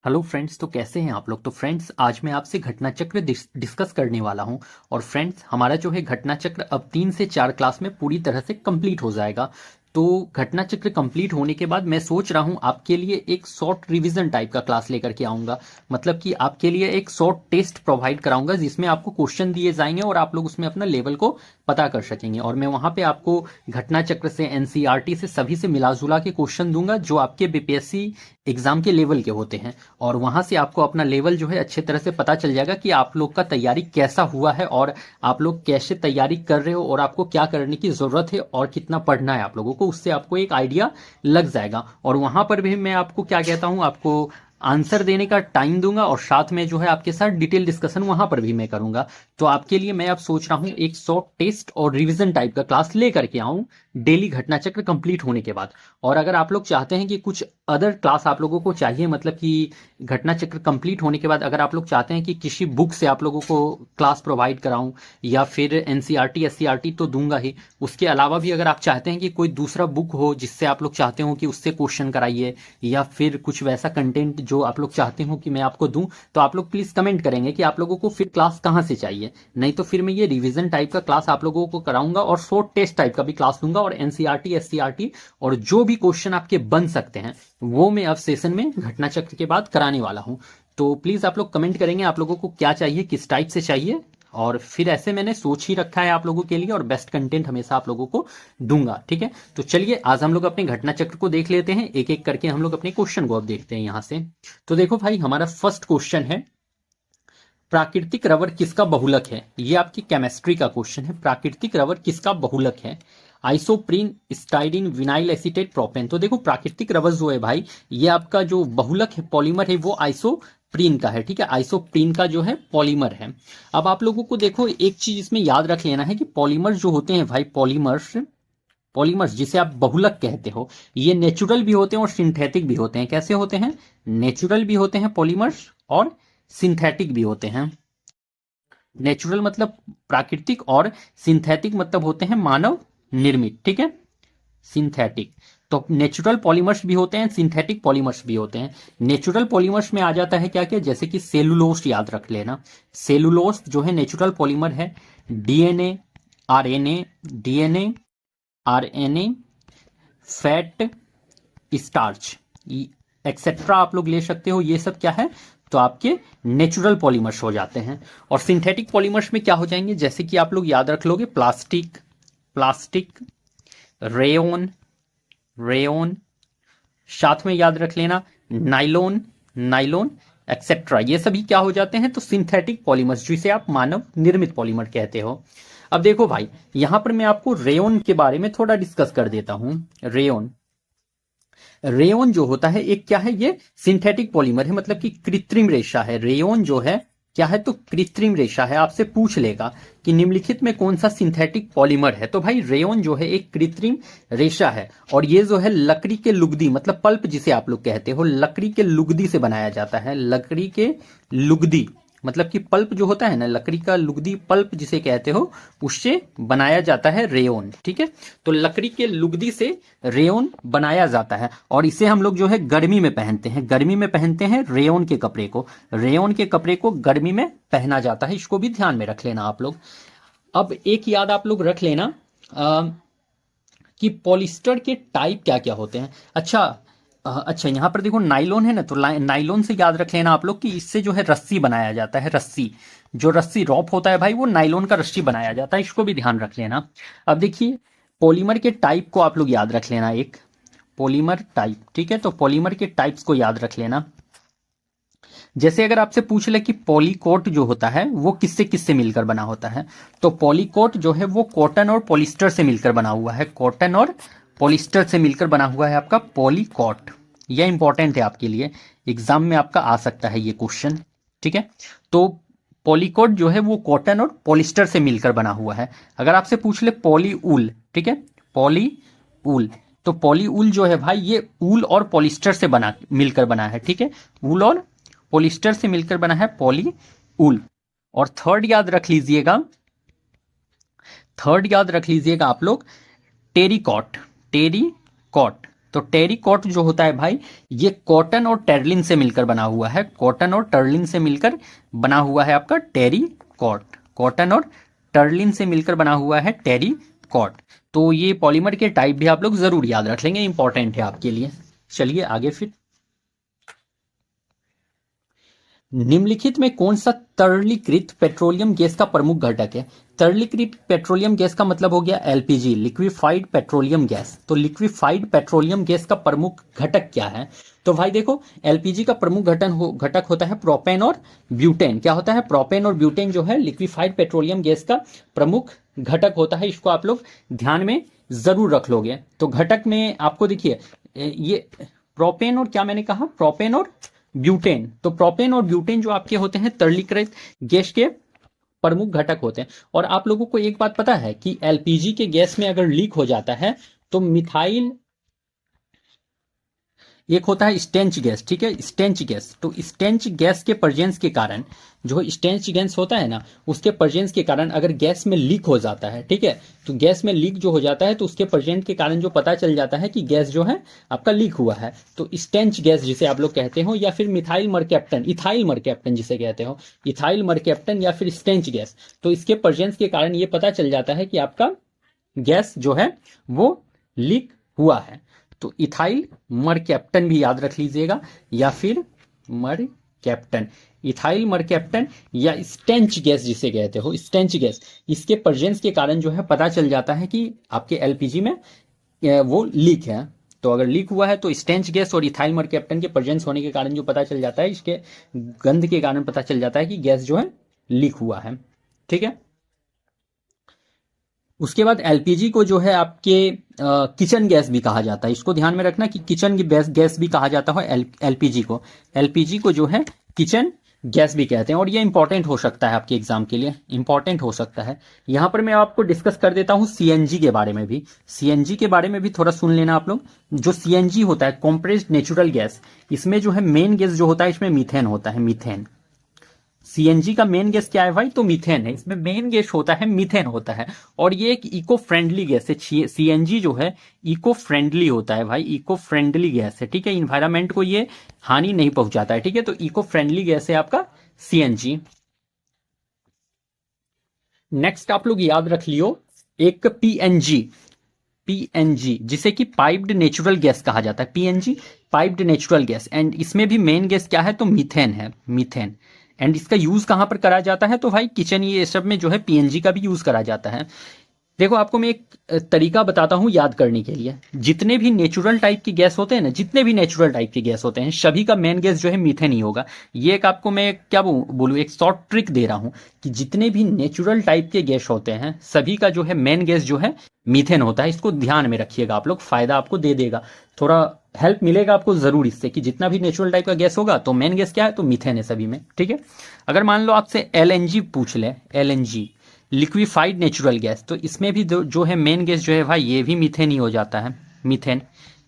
Hello friends, तो कैसे हैं आप लोग। तो फ्रेंड्स, आज मैं आपसे घटना चक्र डिस्कस करने वाला हूं। और फ्रेंड्स, हमारा जो है घटना चक्र अब 3 से 4 क्लास में पूरी तरह से कंप्लीट हो जाएगा। तो घटना चक्र कंप्लीट होने के बाद मैं सोच रहा हूं आपके लिए एक शॉर्ट रिवीजन टाइप का क्लास लेकर के आऊंगा। मतलब कि आपके लिए एक शॉर्ट टेस्ट प्रोवाइड कराऊंगा जिसमें आपको क्वेश्चन दिए जाएंगे और आप लोग उसमें अपना लेवल को पता कर सकेंगे। और मैं वहां पे आपको घटना चक्र से, एनसीईआरटी से, सभी से मिला जुला के क्वेश्चन दूंगा जो आपके बीपीएससी एग्जाम के लेवल के होते हैं। और वहां से आपको अपना लेवल जो है अच्छे तरह से पता चल जाएगा कि आप लोग का तैयारी कैसा हुआ है और आप लोग कैसे तैयारी कर रहे हो और आपको क्या करने की जरूरत है और कितना पढ़ना है आप लोगों को, उससे आपको एक आइडिया लग जाएगा। और वहां पर भी मैं आपको क्या कहता हूं, आपको आंसर देने का टाइम दूंगा और साथ में जो है आपके साथ डिटेल डिस्कशन वहां पर भी मैं करूंगा। तो आपके लिए मैं अब सोच रहा हूं एक शॉर्ट टेस्ट और रिवीजन टाइप का क्लास लेकर के आऊं डेली घटना चक्र कंप्लीट होने के बाद। और अगर आप लोग चाहते हैं कि कुछ अदर क्लास आप लोगों को चाहिए, मतलब कि घटना चक्र कंप्लीट होने के बाद अगर आप लोग चाहते हैं कि किसी बुक से आप लोगों को क्लास प्रोवाइड कराऊं या फिर एनसीईआरटी एससीईआरटी तो दूंगा ही, उसके अलावा भी अगर आप चाहते हैं कि कोई दूसरा बुक हो जिससे आप लोग चाहते हो कि उससे क्वेश्चन कराइए या फिर कुछ वैसा कंटेंट जो आप लोग चाहते हो कि मैं आपको दूं, तो आप लोग प्लीज कमेंट करेंगे कि आप लोगों को फिर क्लास कहां से चाहिए। नहीं तो फिर मैं ये रिवीजन टाइप का क्लास आप लोगों को कराऊंगा और शॉर्ट टेस्ट टाइप का भी क्लास दूंगा और एनसीईआरटी एससीईआरटी और जो भी क्वेश्चन आपके बन सकते हैं वो मैं अब सेशन में घटना चक्र के बाद कराने वाला हूं। तो प्लीज आप लोग कमेंट करेंगे आप लोगों को क्या चाहिए, किस टाइप से चाहिए। और फिर ऐसे मैंने सोच ही रखा है आप लोगों के लिए और बेस्ट कंटेंट हमेशा आप लोगों को दूंगा। ठीक है, तो चलिए आज हम लोग अपने घटना चक्र को देख लेते हैं, एक एक करके हम लोग अपने क्वेश्चन को अब देखते हैं यहां से। तो देखो भाई, हमारा फर्स्ट क्वेश्चन है, प्राकृतिक रबर किसका बहुलक है। ये आपकी केमिस्ट्री का क्वेश्चन है, प्राकृतिक रबर किसका बहुलक है। Isoprene, styrene, vinyl acetate, propane. तो देखो प्राकृतिक रबर जो है भाई, ये आपका जो बहुलक है, पॉलीमर है, वो आइसोप्रीन का है। ठीक है, आइसोप्रीन का जो है पॉलीमर है। अब आप लोगों को देखो एक चीज इसमें याद रख लेना है कि पॉलीमर जो होते हैं भाई, पॉलीमर्स पॉलीमर्स जिसे आप बहुलक कहते हो, ये नेचुरल भी होते हैं और सिंथेटिक भी होते हैं। कैसे होते हैं? नेचुरल भी होते हैं पॉलीमर्स और सिंथेटिक भी होते हैं। नेचुरल मतलब प्राकृतिक और सिंथेटिक मतलब होते हैं मानव निर्मित। ठीक है, सिंथेटिक। तो नेचुरल पॉलीमर्स भी होते हैं, सिंथेटिक पॉलीमर्स भी होते हैं। नेचुरल पॉलीमर्स में आ जाता है क्या क्या, जैसे कि सेलुलोज, याद रख लेना। सेलुलोज जो है नेचुरल पॉलीमर है। DNA, RNA, DNA, RNA, fat, starch, etcetera आप लोग ले सकते हो। ये सब क्या है, तो आपके नेचुरल पॉलीमर्स हो जाते हैं। और सिंथेटिक पॉलीमर्स में क्या हो जाएंगे, जैसे कि आप लोग याद रख लोगे, प्लास्टिक, प्लास्टिक, रेयोन, रेयोन, साथ में याद रख लेना नाइलोन, नाइलोन, एक्सेट्रा। ये सभी क्या हो जाते हैं, तो सिंथेटिक पॉलीमर्स जिसे आप मानव निर्मित पॉलीमर कहते हो। अब देखो भाई, यहां पर मैं आपको रेयोन के बारे में थोड़ा डिस्कस कर देता हूं। रेयोन, रेयोन जो होता है एक क्या है, ये सिंथेटिक पॉलीमर है, मतलब कि कृत्रिम रेशा है। रेयोन जो है क्या है, तो कृत्रिम रेशा है। आपसे पूछ लेगा कि निम्नलिखित में कौन सा सिंथेटिक पॉलीमर है, तो भाई रेयोन जो है एक कृत्रिम रेशा है। और ये जो है लकड़ी के लुगदी, मतलब पल्प जिसे आप लोग कहते हो, लकड़ी के लुगदी से बनाया जाता है। लकड़ी के लुगदी मतलब कि पल्प जो होता है ना, लकड़ी का लुगदी, पल्प जिसे कहते हो, उससे बनाया जाता है रेयोन। ठीक है, तो लकड़ी के लुगदी से रेयोन बनाया जाता है और इसे हम लोग जो है गर्मी में पहनते हैं। गर्मी में पहनते हैं रेयोन के कपड़े को। रेयोन के कपड़े को गर्मी में पहना जाता है, इसको भी ध्यान में रख लेना आप लोग। अब एक याद आप लोग रख लेना कि पॉलिस्टर के टाइप क्या क्या होते हैं। अच्छा, यहां पर देखो नाइलॉन है ना, तो नाइलॉन से याद रख लेना आप लोग कि इससे जो है रस्सी बनाया जाता है। रस्सी, जो रस्सी रॉप होता है भाई, वो नाइलॉन का रस्सी बनाया जाता है, इसको भी ध्यान रख लेना। अब देखिए पॉलीमर के टाइप को आप लोग याद रख लेना, एक पॉलीमर टाइप। ठीक है, तो पॉलीमर के टाइप्स को याद रख लेना। जैसे अगर आपसे पूछ ले कि पॉलीकोट जो होता है वो किससे किससे मिलकर बना होता है, तो पॉलीकोट जो है वो कॉटन और पॉलिस्टर से मिलकर बना हुआ है। कॉटन और पॉलिस्टर से मिलकर बना हुआ है आपका पॉलीकोट। यह इंपॉर्टेंट है आपके लिए, एग्जाम में आपका आ सकता है ये क्वेश्चन। ठीक है, तो पॉलीकोट जो है वो कॉटन और पॉलिस्टर से मिलकर बना हुआ है। अगर आपसे पूछ ले पॉली ऊल, ठीक है, पॉली ऊल, तो पॉली ऊल जो है भाई, ये ऊल और पॉलिस्टर से मिलकर बना है। ठीक है, ऊल और पॉलिस्टर से मिलकर बना है पॉली ऊल। और थर्ड याद रख लीजिएगा, थर्ड याद रख लीजिएगा आप लोग, टेरिकॉट। टेरिकॉट तो टेरिकॉट जो होता है भाई, ये कॉटन और टर्लिन से मिलकर बना हुआ है। कॉटन और टर्लिन से मिलकर बना हुआ है आपका टेरिकॉट। कॉटन और टर्लिन से मिलकर बना हुआ है टेरिकॉट। तो ये पॉलीमर के टाइप भी आप लोग जरूर याद रख लेंगे, इंपॉर्टेंट है आपके लिए। चलिए आगे फिर, निम्नलिखित में कौन सा तरलीकृत पेट्रोलियम गैस का प्रमुख घटक है? तरलीकृत पेट्रोलियम गैस का मतलब हो गया एलपीजी, लिक्विफाइड पेट्रोलियम गैस। तो लिक्विफाइड पेट्रोलियम गैस का प्रमुख घटक क्या है? तो भाई देखो, एलपीजी का प्रमुख घटक होता है प्रोपेन और ब्यूटेन। क्या होता है? प्रोपेन और ब्यूटेन जो है लिक्विफाइड पेट्रोलियम गैस का प्रमुख घटक होता है। इसको आप लोग ध्यान में जरूर रख लोगे। तो घटक में आपको देखिए, ये प्रोपेन और क्या मैंने कहा, प्रोपेन और ब्यूटेन। तो प्रोपेन और ब्यूटेन जो आपके होते हैं तरलीकृत गैस के प्रमुख घटक होते हैं। और आप लोगों को एक बात पता है कि एलपीजी के गैस में अगर लीक हो जाता है तो मिथाइल, एक होता है स्टेंच गैस, ठीक है, स्टेंच गैस। तो स्टेंच गैस के प्रेजेंस के कारण, जो स्टेंच गैस होता है ना, उसके प्रेजेंस के कारण अगर गैस में लीक हो जाता है, ठीक है, तो गैस में लीक जो हो जाता है तो उसके प्रेजेंस के कारण जो पता चल जाता है कि गैस जो है आपका लीक हुआ है। तो स्टेंच गैस जिसे आप लोग कहते हो, या फिर मिथाइल मरकैप्टन, इथाइल मरकैप्टन जिसे कहते हो, इथाइल मरकैप्टन या फिर स्टेंच गैस। तो इसके प्रेजेंस के कारण ये पता चल जाता है कि आपका गैस जो है वो लीक हुआ है। तो इथाइल मरकैप्टन भी याद रख लीजिएगा, या फिर मरकैप्टन, इथाइल मरकैप्टन या स्टेंच गैस जिसे कहते हो, स्टेंच गैस। इसके प्रेजेंस के कारण जो है पता चल जाता है कि आपके एलपीजी में वो लीक है। तो अगर लीक हुआ है तो स्टेंच गैस और इथाइल मरकैप्टन के प्रेजेंस होने के कारण जो पता चल जाता है, इसके गंध के कारण पता चल जाता है कि गैस जो है लीक हुआ है। ठीक है। उसके बाद एलपीजी को जो है आपके किचन गैस भी कहा जाता है। इसको ध्यान में रखना कि किचन गैस भी कहा जाता है एलपीजी को। एलपीजी को जो है किचन गैस भी कहते हैं। और ये इंपॉर्टेंट हो सकता है आपके एग्जाम के लिए, इंपॉर्टेंट हो सकता है। यहां पर मैं आपको डिस्कस कर देता हूं सीएनजी के बारे में भी। सीएनजी के बारे में भी थोड़ा सुन लेना आप लोग। जो सीएनजी होता है, कॉम्प्रेस्ड नेचुरल गैस, इसमें जो है मेन गैस जो होता है इसमें मीथेन होता है, मीथेन। सीएनजी का मेन गैस क्या है भाई? तो मीथेन है। इसमें मेन गैस होता है मीथेन होता है। और ये एक इको फ्रेंडली गैस है। सीएनजी जो है इको फ्रेंडली होता है भाई, इको फ्रेंडली गैस है। ठीक है, इन्वायरमेंट को ये हानि नहीं पहुंचाता है। ठीक है, तो इको फ्रेंडली गैस है आपका सीएनजी। नेक्स्ट आप लोग याद रख लियो एक पीएनजी, पीएनजी जिसे कि पाइप्ड नेचुरल गैस कहा जाता है। PNG piped natural gas, and इसमें भी मेन गैस क्या है? तो मीथेन है, मीथेन। एंड इसका यूज कहां पर करा जाता है? तो भाई किचन, ये सब में जो है पीएनजी का भी यूज करा जाता है। देखो आपको मैं एक तरीका बताता हूं याद करने के लिए। जितने भी नेचुरल टाइप की गैस होते हैं ना, जितने भी नेचुरल टाइप की गैस होते हैं, सभी का मेन गैस जो है मीथेन ही होगा। ये एक आपको मैं क्या बोलूं, एक शॉर्ट ट्रिक दे रहा हूं कि जितने भी नेचुरल टाइप के गैस होते हैं सभी का जो है मेन गैस जो है मीथेन होता है। इसको ध्यान में रखिएगा आप लोग, फायदा आपको दे देगा, थोड़ा हेल्प मिलेगा आपको जरूर इससे, कि जितना भी नेचुरल टाइप का गैस होगा तो मेन गैस क्या है? तो मीथेन है सभी में। ठीक है। अगर मान लो आपसे एलएनजी पूछ ले, एलएनजी लिक्विफाइड नेचुरल गैस, तो इसमें भी जो है मेन गैस जो है भाई ये भी मीथेन ही हो जाता है, मीथेन।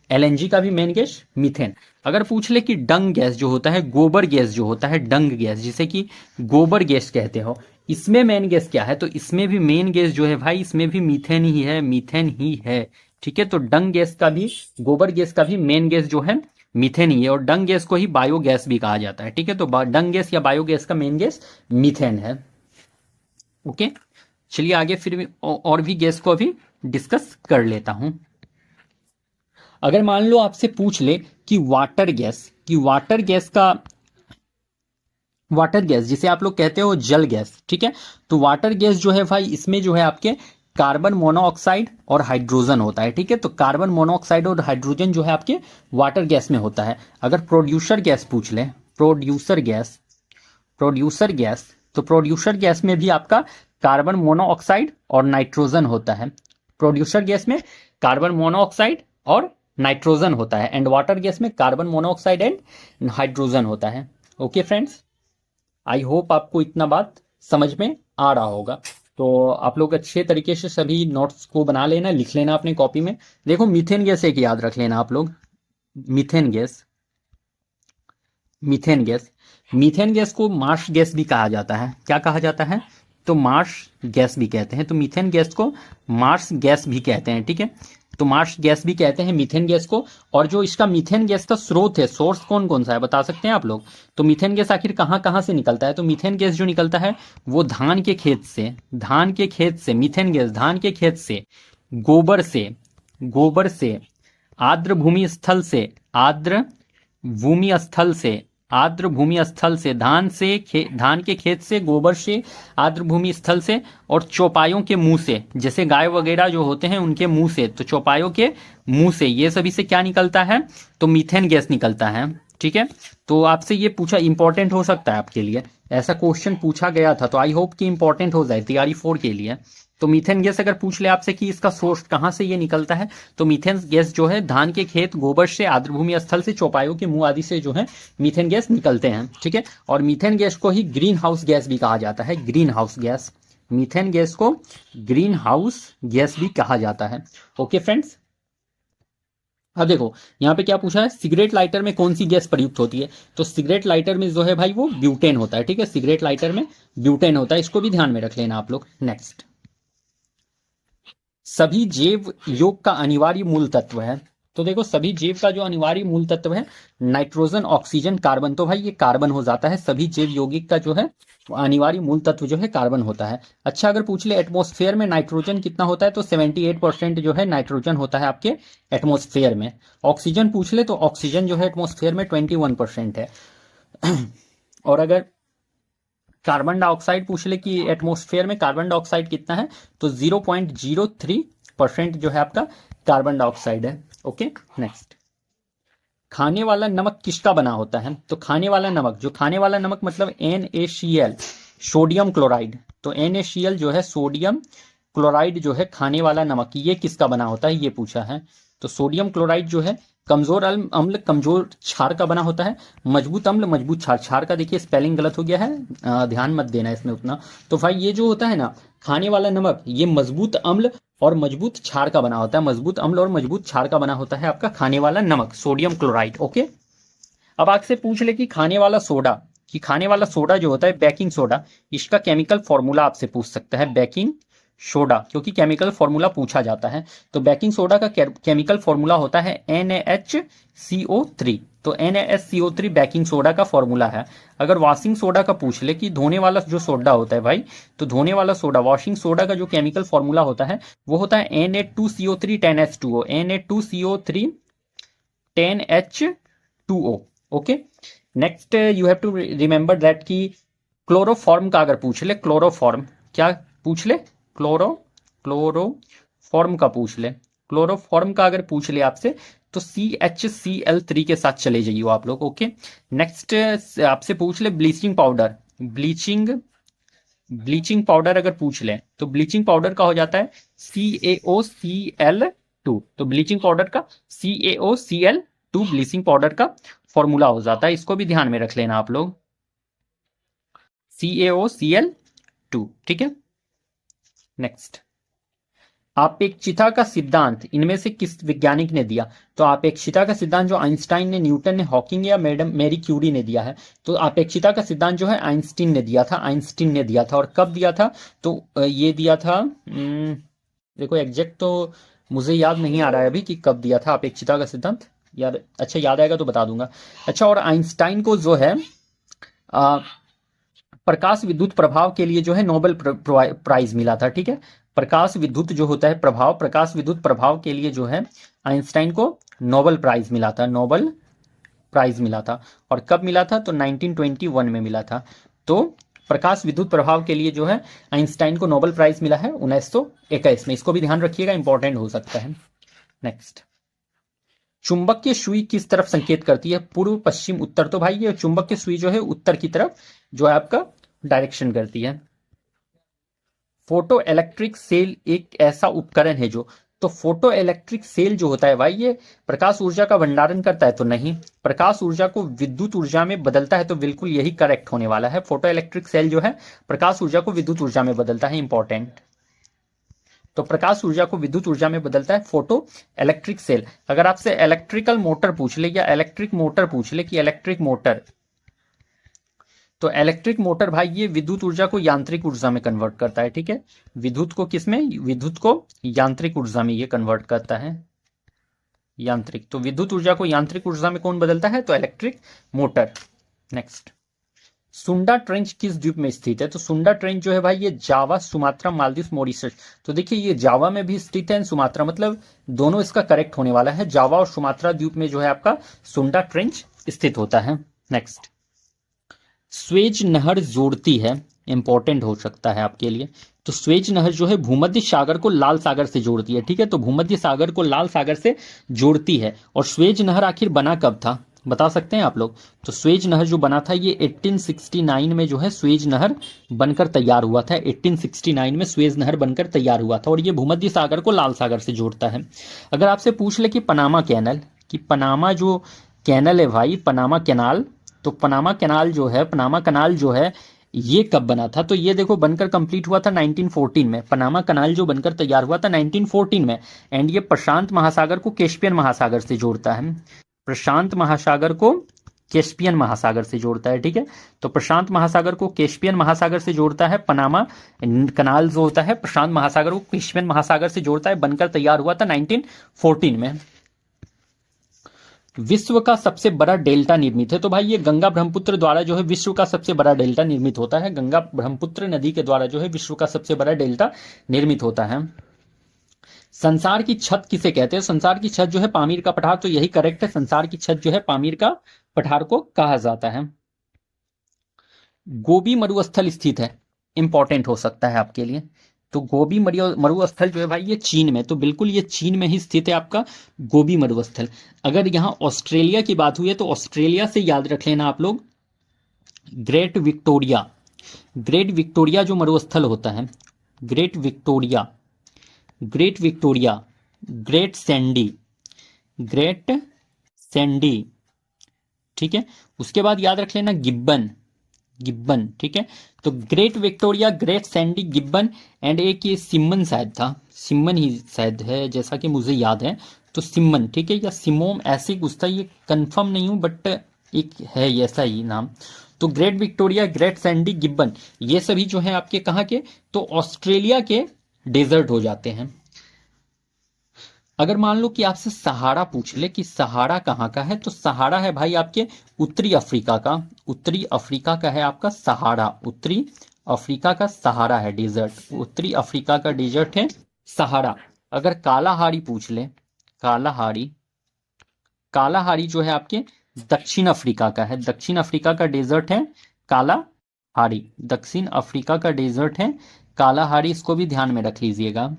एलएनजी का भी मेन गैस मीथेन। अगर पूछ ले कि डंग गैस जो होता है, गोबर गैस जो होता है, डंग गैस जिसे कि गोबर गैस कहते हो, इसमें मेन गैस क्या है? तो इसमें भी मेन गैस जो है भाई इसमें भी मीथेन ही है, मीथेन ही है। ठीक है, तो डंग गैस का भी, गोबर गैस का भी मेन गैस जो है मीथेन ही है। और डंग गैस को ही बायोगैस भी कहा जाता है। ठीक है, तो डंग गैस या बायोगैस का मेन गैस मीथेन है। ओके, चलिए आगे फिर और भी गैस को अभी डिस्कस कर लेता हूं। अगर मान लो आपसे पूछ ले कि वाटर गैस, कि वाटर गैस का, वाटर गैस जिसे आप लोग कहते हो जल गैस, ठीक है, तो वाटर गैस जो है भाई इसमें जो है आपके कार्बन मोनोऑक्साइड और हाइड्रोजन होता है। ठीक है, तो कार्बन मोनोऑक्साइड और हाइड्रोजन जो है आपके वाटर गैस में होता है। अगर प्रोड्यूसर गैस पूछ ले, प्रोड्यूसर गैस, प्रोड्यूसर गैस, तो प्रोड्यूसर गैस में भी आपका कार्बन मोनोऑक्साइड और नाइट्रोजन होता है। प्रोड्यूसर गैस में कार्बन मोनोऑक्साइड और नाइट्रोजन होता है, एंड वाटर गैस में कार्बन मोनोऑक्साइड एंड हाइड्रोजन होता है। ओके फ्रेंड्स, आई होप आपको इतना बात समझ में आ रहा होगा। तो आप लोग अच्छे तरीके से सभी नोट्स को बना लेना, लिख लेना अपनी कॉपी में। देखो मीथेन गैस एक याद रख लेना आप लोग, methane gas, methane gas, methane gas को मार्श गैस भी कहा जाता है। क्या कहा जाता है? तो मार्श गैस भी कहते हैं। तो मीथेन गैस को मार्स गैस भी कहते हैं। ठीक है, तो मार्श गैस भी कहते हैं मीथेन गैस को। और जो इसका मीथेन गैस का स्रोत है, सोर्स कौन कौन सा है बता सकते हैं आप लोग? तो मीथेन गैस आखिर कहाँ कहाँ से निकलता है? तो मीथेन गैस जो निकलता है वो धान के खेत से, धान के खेत से मीथेन गैस, धान के खेत से, गोबर से, गोबर से, आर्द्र भूमि स्थल से, आर्द्र भूमि स्थल से, आर्द्र भूमि स्थल से, धान के खेत से, गोबर से, आर्द्र भूमि स्थल से, और चौपायों के मुंह से, जैसे गाय वगैरह जो होते हैं उनके मुंह से, तो चौपायों के मुंह से, ये सभी से क्या निकलता है? तो मीथेन गैस निकलता है। ठीक है, तो आपसे ये पूछा, इंपॉर्टेंट हो सकता है आपके लिए, ऐसा क्वेश्चन पूछा गया था, तो आई होप कि इंपॉर्टेंट हो जाए तैयारी 4 के लिए। तो मीथेन गैस अगर पूछ ले आपसे कि इसका सोर्स कहां से ये निकलता है, तो मीथेन गैस जो है धान के खेत, गोबर से, आर्द्रभूमि स्थल से, चौपायों के मुंह आदि से जो है मीथेन गैस निकलते हैं। ठीक है, और मीथेन गैस को ही ग्रीन हाउस गैस भी कहा जाता है, green house gas, methane gas को ग्रीन हाउस गैस भी कहा जाता है। ओके फ्रेंड्स, अब देखो यहाँ पे क्या पूछा है, सिगरेट लाइटर में कौन सी गैस प्रयुक्त होती है? तो सिगरेट लाइटर में जो है भाई वो ब्यूटेन होता है। ठीक है, सिगरेट लाइटर में ब्यूटेन होता है, इसको भी ध्यान में रख लेना आप लोग। नेक्स्ट, सभी जैव योग का अनिवार्य मूल तत्व है। तो देखो सभी जैव का जो अनिवार्य मूल तत्व है, नाइट्रोजन, ऑक्सीजन, कार्बन, तो भाई ये कार्बन हो जाता है। सभी जैव यौगिक का जो है अनिवार्य मूल तत्व जो है कार्बन होता है। अच्छा, अगर पूछ ले एटमॉस्फेयर में नाइट्रोजन कितना होता है, तो 78% जो है नाइट्रोजन होता है आपके एटमॉस्फेयर में। ऑक्सीजन पूछ ले तो ऑक्सीजन जो है एटमॉस्फेयर में 21% है। और अगर कार्बन डाइऑक्साइड पूछ ले कि एटमॉस्फेयर में कार्बन डाइऑक्साइड कितना है, तो 0.03% जो है आपका कार्बन डाइऑक्साइड है। ओके, नेक्स्ट, खाने वाला नमक किसका बना होता है? तो खाने वाला नमक, जो खाने वाला नमक मतलब NaCl, सोडियम क्लोराइड, तो NaCl जो है सोडियम क्लोराइड जो है खाने वाला नमक, ये किसका बना होता है, ये पूछा है। तो सोडियम क्लोराइड जो है कमजोर अम्ल कमजोर क्षार का बना होता है, मजबूत अम्ल मजबूत क्षार, क्षार का देखिए स्पेलिंग गलत हो गया है, ध्यान मत देना इसमें उतना। तो भाई ये जो होता है ना खाने वाला नमक, ये मजबूत अम्ल और मजबूत क्षार का बना होता है, मजबूत अम्ल और मजबूत क्षार का बना होता है आपका खाने वाला नमक, सोडियम क्लोराइड। ओके, अब आपसे पूछ ले कि खाने वाला सोडा, कि खाने वाला सोडा जो होता है बेकिंग सोडा, इसका केमिकल फॉर्मूला आपसे पूछ सकता है, बेकिंग सोडा, क्योंकि केमिकल फॉर्मूला पूछा जाता है। तो बेकिंग सोडा का केमिकल फॉर्मूला होता है NaHCO3, तो NaHCO3 बेकिंग सोडा का फॉर्मूला है। अगर वॉशिंग सोडा का पूछ ले कि धोने वाला जो सोडा होता है भाई, तो धोने वाला सोडा, वॉशिंग सोडा का जो केमिकल फॉर्मूला होता है वो होता है Na2CO3 10H2O, Na2CO3 10H2O। Okay, next you have to remember that कि क्लोरोफॉर्म का अगर पूछ ले, क्लोरोफॉर्म क्या पूछ ले, क्लोरोफॉर्म का पूछ ले, क्लोरोफॉर्म का अगर पूछ ले आपसे तो CHCl3 के साथ चले जाइए आप लोग। ओके, नेक्स्ट आपसे पूछ ले ब्लीचिंग पाउडर, ब्लीचिंग पाउडर अगर पूछ ले तो ब्लीचिंग पाउडर का हो जाता है CaOCl2, तो ब्लीचिंग पाउडर का CaOCl2 ब्लीचिंग पाउडर का फॉर्मूला हो जाता है, इसको भी ध्यान में रख लेना आप लोग, CaOCl2। ठीक है, नेक्स्ट, आपेक्षिकता का सिद्धांत इनमें से किस वैज्ञानिक ने दिया? तो आपेक्षिकता का सिद्धांत जो आइंस्टाइन ने, न्यूटन ने, हॉकिंग या मैरी क्यूरी ने दिया है। तो आपेक्षिकता का सिद्धांत जो है आइंस्टीन ने दिया था, आइंस्टीन ने दिया था। और कब दिया था? तो ये दिया था, देखो एग्जैक्ट तो मुझे याद नहीं आ रहा है अभी कि कब दिया था अपेक्षिकता का सिद्धांत, याद, अच्छा याद आएगा तो बता दूंगा। अच्छा, और आइंस्टाइन को जो है प्रकाश विद्युत प्रभाव के लिए जो है नोबेल प्राइज मिला था। ठीक है, प्रकाश विद्युत जो होता है प्रभाव, प्रकाश विद्युत प्रभाव के लिए जो है आइंस्टाइन को नोबेल प्राइज मिला था, नोबेल प्राइज मिला था। और कब मिला था? तो 1921 में मिला था। तो प्रकाश विद्युत प्रभाव के लिए जो है आइंस्टाइन को नोबेल प्राइज मिला है 1921 में, इसको भी ध्यान रखिएगा, इंपॉर्टेंट हो सकता है। नेक्स्ट, चुंबकीय सुई किस तरफ संकेत करती है? पूर्व, पश्चिम, उत्तर। तो भाई ये चुंबकीय सुई जो है उत्तर की तरफ जो है आपका डायरेक्शन करती है। फोटो इलेक्ट्रिक सेल एक ऐसा उपकरण है जो, तो फोटो इलेक्ट्रिक सेल जो होता है भाई ये प्रकाश ऊर्जा का भंडारण करता है? तो नहीं, प्रकाश ऊर्जा को विद्युत ऊर्जा में बदलता है, तो बिल्कुल यही करेक्ट होने वाला है। फोटो इलेक्ट्रिक सेल जो है प्रकाश ऊर्जा को विद्युत ऊर्जा में बदलता है, इंपॉर्टेंट। तो प्रकाश ऊर्जा को विद्युत ऊर्जा में बदलता है फोटो इलेक्ट्रिक सेल। अगर आपसे इलेक्ट्रिकल मोटर पूछ ले या इलेक्ट्रिक मोटर पूछ ले कि इलेक्ट्रिक मोटर, तो इलेक्ट्रिक मोटर भाई ये विद्युत ऊर्जा को यांत्रिक ऊर्जा में कन्वर्ट करता है, ठीक है। विद्युत को किस में? विद्युत को यांत्रिक ऊर्जा में ये कन्वर्ट करता है, यांत्रिक। तो विद्युत ऊर्जा को यांत्रिक ऊर्जा में कौन बदलता है? तो इलेक्ट्रिक मोटर। नेक्स्ट, सुंडा ट्रेंच किस द्वीप में स्थित है? तो सुंडा ट्रेंच जो है भाई ये जावा, सुमात्रा, मालदीव, मॉरिशस। तो देखिए ये जावा में भी स्थित है, सुमात्रा, मतलब दोनों इसका करेक्ट होने वाला है। जावा और सुमात्रा द्वीप में जो है आपका सुंडा ट्रेंच स्थित होता है। नेक्स्ट, स्वेज नहर जोड़ती है, इंपॉर्टेंट हो सकता है आपके लिए। तो स्वेज नहर जो है भूमध्य सागर को लाल सागर से जोड़ती है, ठीक है। तो भूमध्य सागर को लाल सागर से जोड़ती है। और स्वेज नहर आखिर बना कब था, बता सकते हैं आप लोग? तो स्वेज नहर जो बना था ये 1869 में जो है स्वेज नहर बनकर तैयार हुआ था। 1869 में स्वेज नहर बनकर तैयार हुआ था और ये भूमध्य सागर को लाल सागर से जोड़ता है। अगर आपसे पूछ ले कि पनामा कैनल, कि पनामा जो कैनल है भाई, पनामा कैनाल, तो पनामा कैनाल जो है, पनामा कैनाल जो है ये कब बना था? तो ये देखो बनकर कंप्लीट हुआ था 1914 में। पनामा कैनाल जो बनकर तैयार हुआ था 1914 में। एंड ये प्रशांत महासागर को कैस्पियन महासागर से जोड़ता है। प्रशांत महासागर को कैस्पियन महासागर से जोड़ता है, ठीक है। तो प्रशांत महासागर को कैस्पियन महासागर से जोड़ता है। पनामा कनाल जो होता है प्रशांत महासागर को कैस्पियन महासागर से जोड़ता है, बनकर तैयार हुआ था 1914 में। विश्व का सबसे बड़ा डेल्टा निर्मित है, तो भाई ये गंगा ब्रह्मपुत्र द्वारा जो है विश्व का सबसे बड़ा डेल्टा निर्मित होता है। गंगा ब्रह्मपुत्र नदी के द्वारा जो है विश्व का सबसे बड़ा डेल्टा निर्मित होता है। संसार की छत किसे कहते हैं? संसार की छत जो है पामीर का पठार, तो यही करेक्ट है। संसार की छत जो है पामीर का पठार को कहा जाता है। गोबी मरुस्थल स्थित है, इंपॉर्टेंट हो सकता है आपके लिए। तो गोबी मरुस्थल जो है भाई ये चीन में, तो बिल्कुल ये चीन में ही स्थित है आपका गोबी मरुस्थल। अगर यहां ऑस्ट्रेलिया की बात हुई है तो ऑस्ट्रेलिया से याद रख लेना आप लोग ग्रेट विक्टोरिया। ग्रेट विक्टोरिया जो मरुस्थल होता है, great Victoria, great Victoria, great Sandy, great Sandy, ठीक है। उसके बाद याद रख लेना गिब्बन, गिब्बन, ठीक है। तो great Victoria, great Sandy, Gibbon and एक ये सिमन शायद था, सिमन ही शायद है जैसा कि मुझे याद है। तो सिमन, ठीक है, या सिमोम ऐसे कुछ था, ये कंफर्म नहीं हूं बट एक है ऐसा ही नाम। तो great Victoria, great Sandy, Gibbon ये सभी जो है आपके कहाँ के? तो ऑस्ट्रेलिया के डेजर्ट हो जाते हैं। अगर मान लो कि आपसे सहारा पूछ ले कि सहारा कहाँ का है, तो सहारा है भाई आपके उत्तरी अफ्रीका का। उत्तरी अफ्रीका का है आपका सहारा, उत्तरी अफ्रीका का सहारा है डेजर्ट, उत्तरी अफ्रीका का डेजर्ट है सहारा। अगर कालाहारी पूछ ले, कालाहारी, कालाहारी जो है आपके दक्षिण अफ्रीका का है, दक्षिण अफ्रीका का डेजर्ट है कालाहारी, दक्षिण अफ्रीका का डेजर्ट है कालाहारी, इसको भी ध्यान में रख लीजिएगा।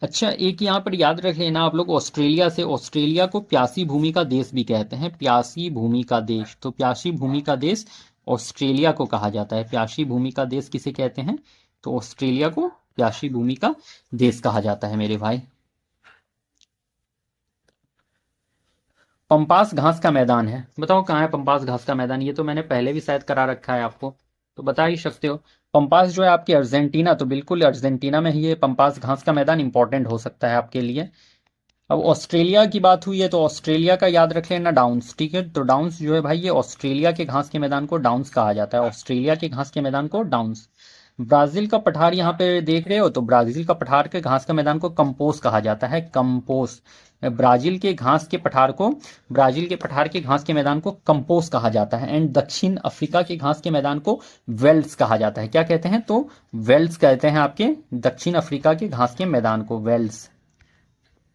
अच्छा एक यहां पर याद रख लेना आप लोग ऑस्ट्रेलिया से, ऑस्ट्रेलिया को प्यासी भूमि का देश भी कहते हैं, प्यासी भूमि का देश। तो प्यासी भूमि का देश ऑस्ट्रेलिया को कहा जाता है। प्यासी भूमि का देश किसे कहते हैं? तो ऑस्ट्रेलिया को प्यासी भूमि का देश कहा जाता है मेरे भाई। पंपास घास का मैदान है, बताओ कहाँ है पंपास घास का मैदान? ये तो मैंने पहले भी शायद करा रखा है आपको, तो बता ही सकते हो। पंपास जो है आपके अर्जेंटीना, तो बिल्कुल अर्जेंटीना में ही ये पंपास घास का मैदान इंपॉर्टेंट हो सकता है आपके लिए। अब ऑस्ट्रेलिया की बात हुई है तो ऑस्ट्रेलिया का याद रख लेना डाउन्स, ठीक है। तो डाउन्स जो है भाई ये ऑस्ट्रेलिया के घास के मैदान को डाउन्स कहा जाता है, ऑस्ट्रेलिया के घास के मैदान को डाउन्स। ब्राजील का पठार यहाँ पे देख रहे हो, तो ब्राजील का पठार के घास के मैदान को कंपोस कहा जाता है, कंपोस। ब्राजील के घास के पठार को, ब्राजील के पठार के घास के मैदान को कंपोस कहा जाता है। एंड दक्षिण अफ्रीका के घास के मैदान को वेल्स कहा जाता है। क्या कहते हैं? तो वेल्स कहते हैं आपके दक्षिण अफ्रीका के घास के मैदान को, वेल्स।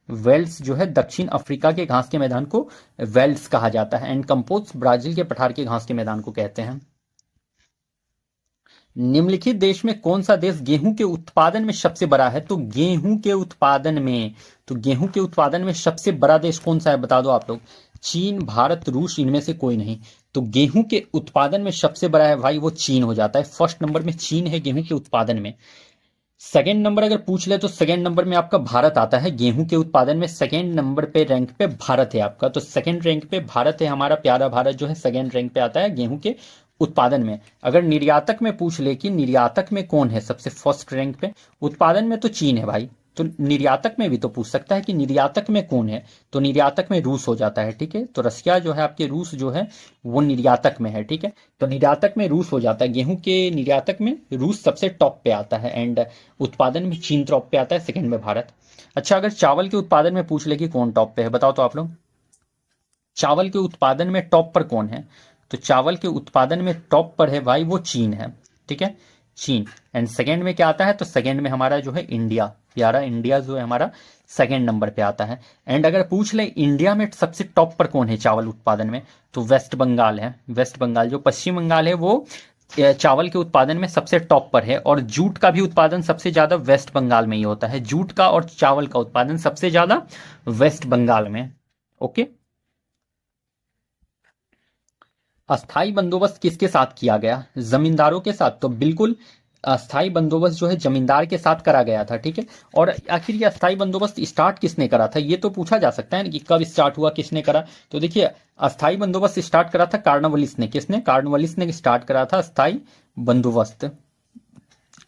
वेल्स जो है दक्षिण अफ्रीका के घास के मैदान को वेल्स कहा जाता है। एंड कंपोज ब्राजील के पठार के घास के मैदान को कहते हैं। निम्नलिखित देश में कौन सा देश गेहूं के उत्पादन में सबसे बड़ा है? तो गेहूं के उत्पादन में, तो गेहूं के उत्पादन में सबसे बड़ा देश कौन सा है बता दो आप लोग? चीन, भारत, रूस, इनमें से कोई नहीं। तो गेहूं के उत्पादन में सबसे बड़ा है भाई वो चीन हो जाता है। फर्स्ट नंबर में चीन है गेहूं के उत्पादन में। सेकेंड नंबर अगर पूछ ले तो सेकेंड नंबर में आपका भारत आता है गेहूं के उत्पादन में। सेकेंड नंबर पे रैंक पे भारत है आपका, तो सेकेंड रैंक पे भारत है, हमारा प्यारा भारत जो है सेकेंड रैंक पे आता है गेहूं के उत्पादन में। अगर निर्यातक में पूछ ले कि निर्यातक में कौन है सबसे फर्स्ट रैंक पे उत्पादन में, तो चीन है भाई, तो निर्यातक में भी तो पूछ सकता है कि निर्यातक में कौन है, तो निर्यातक में रूस हो जाता है। ठीक है, तो रशिया जो है आपके, रूस जो है वो निर्यातक में है। ठीक है, तो निर्यातक में रूस हो जाता है, गेहूं के निर्यातक में रूस सबसे टॉप पे आता है, एंड उत्पादन में चीन टॉप पे आता है, सेकंड में भारत। अच्छा, अगर चावल के उत्पादन में पूछ ले कि कौन टॉप पे है, बताओ तो आप लोग, चावल के उत्पादन में टॉप पर कौन है? तो चावल के उत्पादन में टॉप पर है भाई वो चीन है। ठीक है, चीन। एंड सेकंड में क्या आता है? तो सेकंड में हमारा जो है इंडिया, यारा इंडिया जो है हमारा सेकंड नंबर पे आता है। एंड अगर पूछ ले इंडिया में सबसे टॉप पर कौन है चावल उत्पादन में, तो वेस्ट बंगाल है। वेस्ट बंगाल, जो पश्चिम बंगाल है, वो चावल के उत्पादन में सबसे टॉप पर है। और जूट का भी उत्पादन सबसे ज्यादा वेस्ट बंगाल में ही होता है, जूट का और चावल का उत्पादन सबसे ज्यादा वेस्ट बंगाल में। ओके, अस्थाई बंदोबस्त किसके साथ किया गया? जमींदारों के साथ। तो बिल्कुल अस्थाई बंदोबस्त जो है जमींदार के साथ करा गया था। ठीक है, और आखिर ये अस्थाई बंदोबस्त स्टार्ट किसने करा था, ये तो पूछा जा सकता है ना कि कब स्टार्ट हुआ, किसने करा। तो देखिए, अस्थाई बंदोबस्त स्टार्ट करा था कार्नवालिस ने। किसने? कार्नवालिस ने स्टार्ट करा था अस्थाई बंदोबस्त।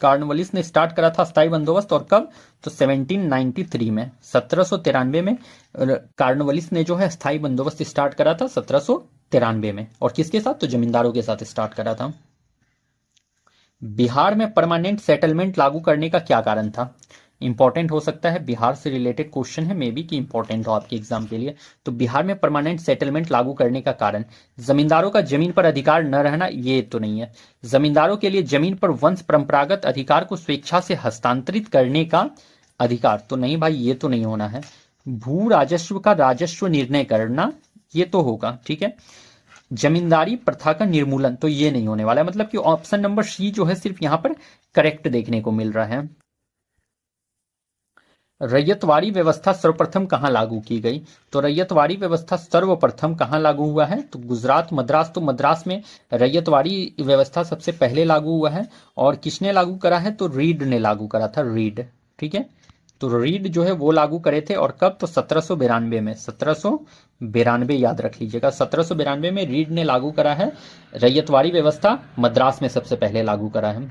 कार्नवालिस ने स्टार्ट करा था अस्थाई बंदोबस्त, और कब? तो 1793 में, 1793 में कार्नवालिस ने जो है अस्थाई बंदोबस्त स्टार्ट करा था, 1793 में। और किसके साथ? तो जमींदारों के साथ स्टार्ट करा था। बिहार में परमानेंट सेटलमेंट लागू करने का क्या कारण था? इंपॉर्टेंट हो सकता है, बिहार से रिलेटेड क्वेश्चन है, मे बी कि इंपॉर्टेंट हो आपके एग्जाम के लिए। तो बिहार में परमानेंट सेटलमेंट लागू करने का कारण, जमींदारों का जमीन पर अधिकार न रहना, ये तो नहीं है। जमींदारों के लिए जमीन पर वंश परंपरागत अधिकार को स्वेच्छा से हस्तांतरित करने का अधिकार, तो नहीं भाई, ये तो नहीं होना है। भू राजस्व का राजस्व निर्णय करना, ये तो होगा। ठीक है, जमींदारी प्रथा का निर्मूलन, तो ये नहीं होने वाला है। मतलब कि ऑप्शन नंबर सी जो है सिर्फ यहां पर करेक्ट देखने को मिल रहा है। रैयतवाड़ी व्यवस्था सर्वप्रथम कहां लागू की गई? तो रैयतवाड़ी व्यवस्था सर्वप्रथम कहां लागू हुआ है? तो गुजरात, मद्रास। तो मद्रास में रैयतवाड़ी व्यवस्था सबसे पहले लागू हुआ है। और किसने लागू करा है? तो रीड ने लागू करा था, रीड। ठीक है, तो रीड जो है वो लागू करे थे, और कब? तो 1792 में, 1792 याद रख लीजिएगा, 1792 में रीड ने लागू करा है रैयतवाड़ी व्यवस्था, मद्रास में सबसे पहले लागू करा है।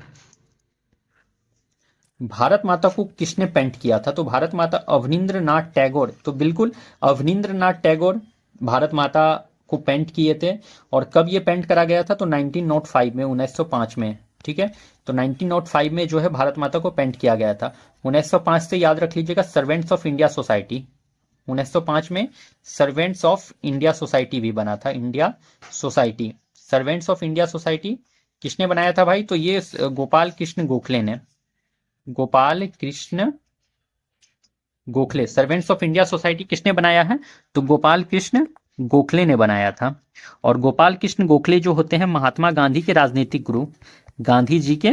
भारत माता को किसने पेंट किया था? तो भारत माता अवनींद्र नाथ टैगोर। तो बिल्कुल अवनींद्र नाथ टैगोर भारत माता को पेंट किए थे। और कब ये पेंट करा गया था? तो 1905 में, 1905 में। ठीक है, तो 1905 में जो है भारत माता को पेंट किया गया था। 1905 से याद रख लीजिएगा सर्वेंट्स ऑफ इंडिया सोसाइटी, 1905 में सर्वेंट्स ऑफ इंडिया सोसाइटी भी बना था, India society. Servants of India society किसने बनाया था भाई? तो ये गोपाल कृष्ण गोखले ने, Gopal Krishna Gokhale. Servants of India society किसने बनाया है? तो गोपाल कृष्ण गोखले ने बनाया था। और गोपाल कृष्ण गोखले जो होते हैं महात्मा गांधी के राजनीतिक गुरु, गांधी जी के,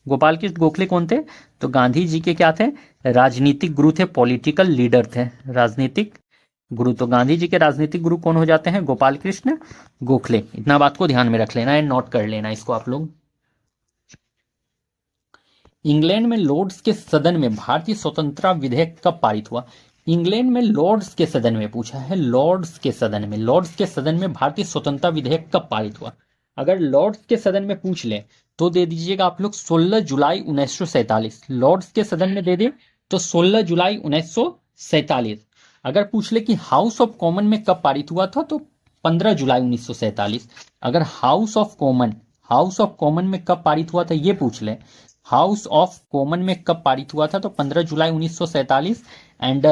गोपाल कृष्ण गोखले कौन थे? तो गांधी जी के क्या थे? राजनीतिक गुरु थे, पॉलिटिकल लीडर थे, राजनीतिक गुरु। तो गांधी जी के राजनीतिक गुरु कौन हो जाते हैं? गोपाल कृष्ण गोखले। इतना बात को ध्यान में रख लेना है, नोट कर लेना इसको आप लोग। इंग्लैंड में लॉर्ड्स के सदन में भारतीय स्वतंत्रता विधेयक कब पारित हुआ? इंग्लैंड में लॉर्ड्स के सदन में पूछा है, लॉर्ड्स के सदन में, लॉर्ड्स के सदन में भारतीय स्वतंत्रता विधेयक कब पारित हुआ? अगर लॉर्ड्स के सदन में पूछ ले तो दे दीजिएगा आप लोग 16 जुलाई 1947। लॉर्ड्स के सदन में दे दे तो 16 जुलाई 1947। अगर पूछ ले कि हाउस ऑफ कॉमन में कब पारित हुआ था, तो 15 जुलाई 1947। अगर हाउस ऑफ कॉमन में कब पारित हुआ था ये पूछ ले, हाउस ऑफ कॉमन में कब पारित हुआ था, तो 15 जुलाई 1947। एंड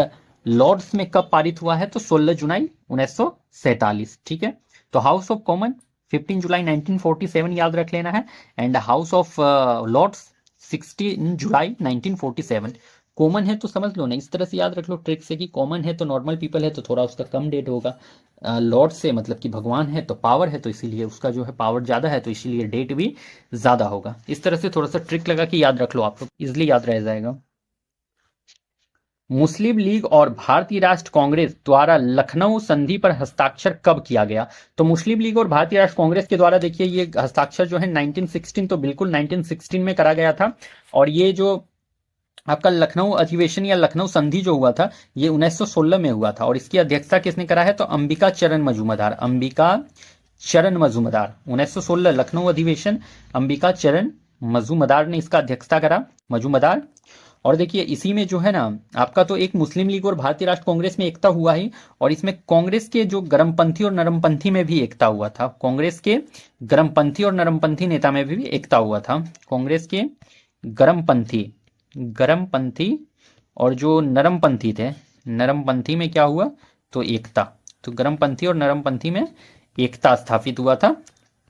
लॉर्ड्स में कब पारित हुआ है? तो 16 जुलाई 1947। ठीक है, तो हाउस ऑफ कॉमन 15 जुलाई 1947 याद रख लेना है, एंड हाउस ऑफ लॉर्ड्स 16 जुलाई 1947। कॉमन है तो समझ लो ना, इस तरह से याद रख लो ट्रिक से कि कॉमन है तो नॉर्मल पीपल है तो थोड़ा उसका कम डेट होगा। लॉर्ड से मतलब कि भगवान है तो पावर है, तो इसीलिए उसका जो है पावर ज़्यादा है, तो इसीलिए डेट भी ज़्यादा होगा। इस तरह से थोड़ा सा ट्रिक लगा कि याद रख लो, आप लोग इजिली याद रह जाएगा। मुस्लिम लीग और भारतीय राष्ट्र कांग्रेस द्वारा लखनऊ संधि पर हस्ताक्षर कब किया गया? तो मुस्लिम लीग और भारतीय राष्ट्र कांग्रेस के द्वारा देखिए ये हस्ताक्षर जो है 1916, तो बिल्कुल 1916 में करा गया था। और ये जो आपका लखनऊ अधिवेशन या लखनऊ संधि जो हुआ था ये 1916 में हुआ था। और इसकी अध्यक्षता किसने करा है? तो अंबिका चरण मजूमदार, अंबिका चरण मजूमदार। 1916 लखनऊ अधिवेशन, अंबिका चरण मजूमदार ने इसका अध्यक्षता करा, मजूमदार। और देखिए इसी में जो है ना आपका तो एक मुस्लिम लीग और भारतीय राष्ट्र कांग्रेस में एकता हुआ ही, और इसमें कांग्रेस के जो गर्मपंथी और नरमपंथी में भी एकता हुआ था। कांग्रेस के गर्मपंथी और नरमपंथी नेता में भी एकता हुआ था। कांग्रेस के गर्मपंथी गर्मपंथी और जो नरमपंथी थे, नरमपंथी में क्या हुआ, तो एकता। तो गर्मपंथी और नरमपंथी में एकता स्थापित हुआ था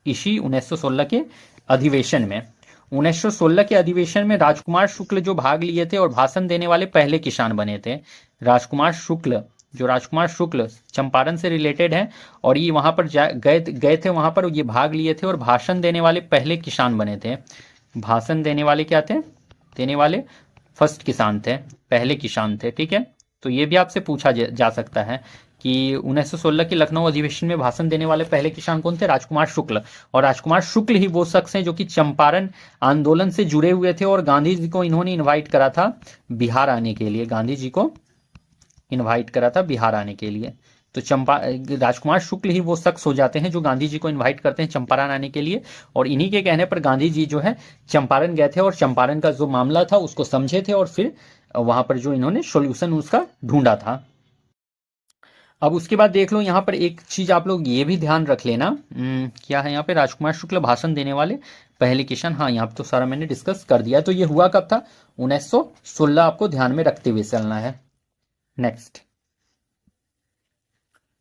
इसी 1916 के अधिवेशन में। 1916 के अधिवेशन में राजकुमार शुक्ल जो भाग लिए थे और भाषण देने वाले पहले किसान बने थे। राजकुमार शुक्ल चंपारण से रिलेटेड है, और ये वहां पर गए थे, वहां पर ये भाग लिए थे और भाषण देने वाले पहले किसान बने थे। भाषण देने वाले क्या थे, देने वाले फर्स्ट किसान थे, पहले किसान थे। ठीक है, तो ये भी आपसे पूछा जा सकता है कि 1916 के लखनऊ अधिवेशन में भाषण देने वाले पहले किसान कौन थे, राजकुमार शुक्ल। और राजकुमार शुक्ल ही वो शख्स हैं जो कि चंपारण आंदोलन से जुड़े हुए थे, और गांधी जी को इन्होंने इनवाइट करा था बिहार आने के लिए, गांधी जी को इनवाइट करा था बिहार आने के लिए। तो राजकुमार शुक्ल ही वो शख्स हो जाते हैं जो गांधी जी को इनवाइट करते हैं चंपारण आने के लिए, और इन्हीं के कहने पर गांधी जी जो है चंपारण गए थे और चंपारण का जो मामला था उसको समझे थे, और फिर वहां पर जो इन्होंने सोल्यूशन उसका ढूंढा था। अब उसके बाद देख लो यहाँ पर एक चीज आप लोग ये भी ध्यान रख लेना, क्या है यहाँ पे, राजकुमार शुक्ल भाषण देने वाले पहले किसान। हाँ, यहाँ पे तो सारा मैंने डिस्कस कर दिया। तो ये हुआ कब था, 1916, आपको ध्यान में रखते हुए चलना है। नेक्स्ट,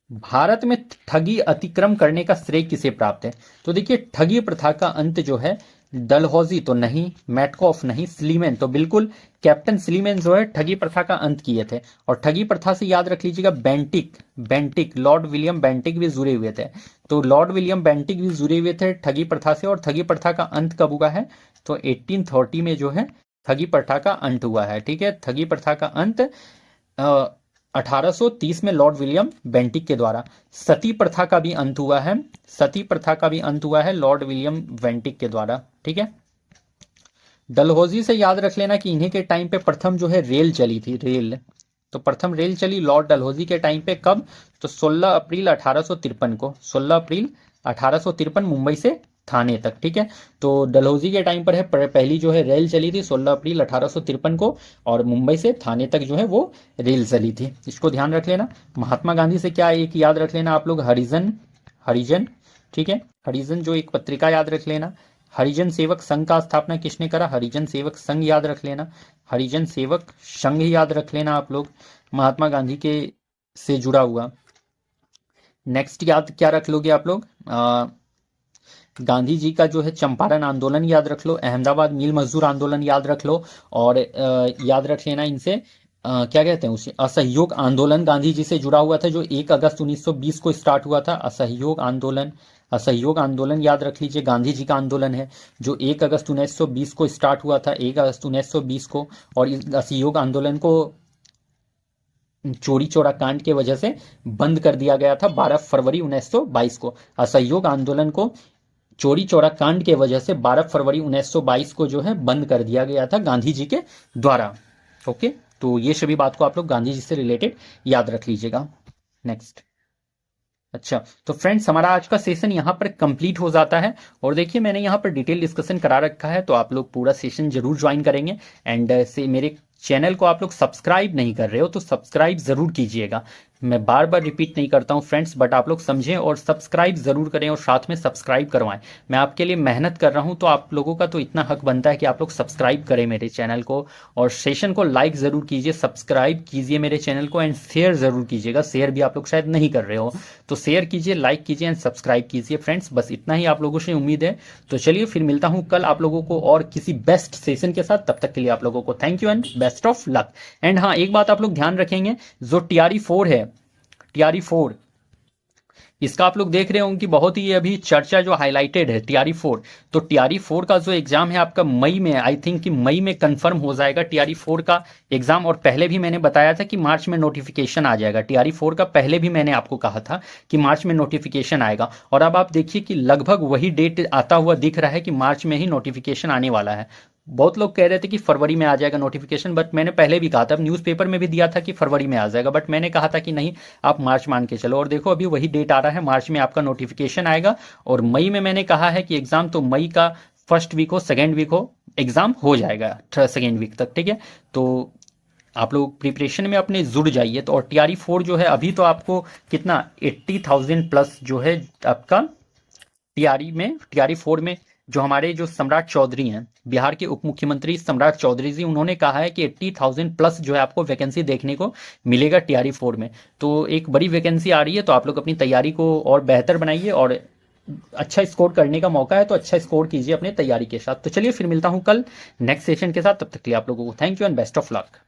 भारत में ठगी अतिक्रम करने का श्रेय किसे प्राप्त है। तो देखिए ठगी प्रथा का अंत जो है, डलहौजी तो नहीं, मैटकॉफ नहीं, स्लीमैन तो बिल्कुल, कैप्टन स्लीमैन जो है ठगी प्रथा का अंत किए थे। और ठगी प्रथा से याद रख लीजिएगा बेंटिक लॉर्ड विलियम बेंटिक भी जुड़े हुए थे। तो लॉर्ड विलियम बेंटिक भी जुड़े हुए थे ठगी प्रथा से। और ठगी प्रथा का अंत कब हुआ है, तो 1830 में जो है ठगी प्रथा का अंत हुआ है। ठीक है, ठगी प्रथा का अंत 1830 में लॉर्ड विलियम बेंटिक के द्वारा। सती प्रथा का भी अंत हुआ है, सती प्रथा का भी अंत हुआ है लॉर्ड विलियम बेंटिक के द्वारा। ठीक है, डलहौजी से याद रख लेना कि इन्हीं के टाइम पे प्रथम जो है रेल चली थी, रेल। तो प्रथम रेल चली लॉर्ड डलहौजी के टाइम पे, कब, तो 16 अप्रैल 1853 को, 16 अप्रैल 1853 मुंबई से थाने तक। ठीक है, तो डलहौजी के टाइम पर है पहली जो है रेल चली थी 16 अप्रैल 1853 को, और मुंबई से थाने तक जो है वो रेल चली थी। इसको ध्यान रख लेना। महात्मा गांधी से क्या एक याद रख लेना आप लोग, हरिजन। ठीक है, हरिजन जो एक पत्रिका याद रख लेना। हरिजन सेवक संघ का स्थापना किसने करा, हरिजन सेवक संघ याद रख लेना, हरिजन सेवक संघ याद रख लेना आप लोग, महात्मा गांधी के से जुड़ा हुआ। नेक्स्ट याद क्या रख लोगे आप लोग, गांधी जी का जो है चंपारण आंदोलन याद रख लो, अहमदाबाद मिल मजदूर आंदोलन याद रख लो, और याद रख लेना इनसे क्या कहते हैं उसे, असहयोग आंदोलन गांधी जी से जुड़ा हुआ था जो 1 अगस्त 1920 को स्टार्ट हुआ था। असहयोग आंदोलन याद रख लीजिए, गांधी जी का आंदोलन है जो 1 अगस्त 1920 को स्टार्ट हुआ था, 1 अगस्त 1920 को। और इस असहयोग आंदोलन को चोरी चौरा कांड के वजह से बंद कर दिया गया था 12 फरवरी 1922 को। असहयोग आंदोलन को चोरी चौरा कांड के वजह से 12 फरवरी 1922 को जो है बंद कर दिया गया था गांधी जी के द्वारा। ओके, तो ये सभी बात को आप लोग गांधी जी से रिलेटेड याद रख लीजिएगा। नेक्स्ट, अच्छा, तो फ्रेंड्स हमारा आज का सेशन यहाँ पर कंप्लीट हो जाता है। और देखिए मैंने यहाँ पर डिटेल डिस्कशन करा रखा है, तो आप लोग पूरा सेशन जरूर ज्वाइन करेंगे। एंड से मेरे चैनल को आप लोग सब्सक्राइब नहीं कर रहे हो तो सब्सक्राइब जरूर कीजिएगा। मैं बार बार रिपीट नहीं करता हूं फ्रेंड्स, बट आप लोग समझें और सब्सक्राइब जरूर करें और साथ में सब्सक्राइब करवाएं। मैं आपके लिए मेहनत कर रहा हूं, तो आप लोगों का तो इतना हक बनता है कि आप लोग सब्सक्राइब करें मेरे चैनल को, और सेशन को लाइक जरूर कीजिए, सब्सक्राइब कीजिए मेरे चैनल को, एंड शेयर जरूर कीजिएगा। शेयर भी आप लोग शायद नहीं कर रहे हो, तो शेयर कीजिए, लाइक कीजिए एंड सब्सक्राइब कीजिए फ्रेंड्स। बस इतना ही आप लोगों से उम्मीद है। तो चलिए फिर मिलता हूं कल आप लोगों को और किसी बेस्ट सेशन के साथ। तब तक के लिए आप लोगों को thank you and best of luck. And हाँ, एक बात आप लोग ध्यान रखेंगे, जो टीआरई 4 है, टीआरई 4 इसका आप लोग देख रहे होंगे कि बहुत ही अभी चर्चा जो हाईलाइटेड है टीआरई 4। तो टीआरई 4 का जो एग्जाम है आपका मई में, आई थिंक कि मई में कंफर्म हो जाएगा टीआरई 4 का एग्जाम। और पहले भी मैंने बताया था कि मार्च में नोटिफिकेशन आ जाएगा टीआरई 4 का, पहले भी मैंने आपको कहा था कि मार्च में नोटिफिकेशन आएगा। और अब आप देखिए कि लगभग वही डेट आता हुआ दिख रहा है कि मार्च में ही नोटिफिकेशन आने वाला है। बहुत लोग कह रहे थे कि फरवरी में आ जाएगा नोटिफिकेशन, बट मैंने पहले भी कहा था, न्यूज़पेपर में भी दिया था कि फरवरी में आ जाएगा, बट मैंने कहा था कि नहीं आप मार्च मान के चलो। और देखो अभी वही डेट आ रहा है, मार्च में आपका नोटिफिकेशन आएगा। और मई में मैंने कहा है कि एग्जाम तो मई का फर्स्ट वीक हो, सेकेंड वीक हो, एग्ज़ाम हो जाएगा सेकेंड वीक तक, ठीक है। तो आप लोग प्रिपरेशन में अपने जुड़ जाइए। तो और TRE 4 जो है अभी तो आपको कितना 80,000 प्लस जो है आपका TRE 4 में जो हमारे जो सम्राट चौधरी हैं, बिहार के उप मुख्यमंत्री सम्राट चौधरी जी, उन्होंने कहा है कि 80,000 प्लस जो है आपको वैकेंसी देखने को मिलेगा TRE 4 में। तो एक बड़ी वैकेंसी आ रही है, तो आप लोग अपनी तैयारी को और बेहतर बनाइए, और अच्छा स्कोर करने का मौका है तो अच्छा स्कोर कीजिए अपने तैयारी के साथ। तो चलिए फिर मिलता हूँ कल नेक्स्ट सेशन के साथ, तब तक के लिए आप लोगों को thank you and best of luck.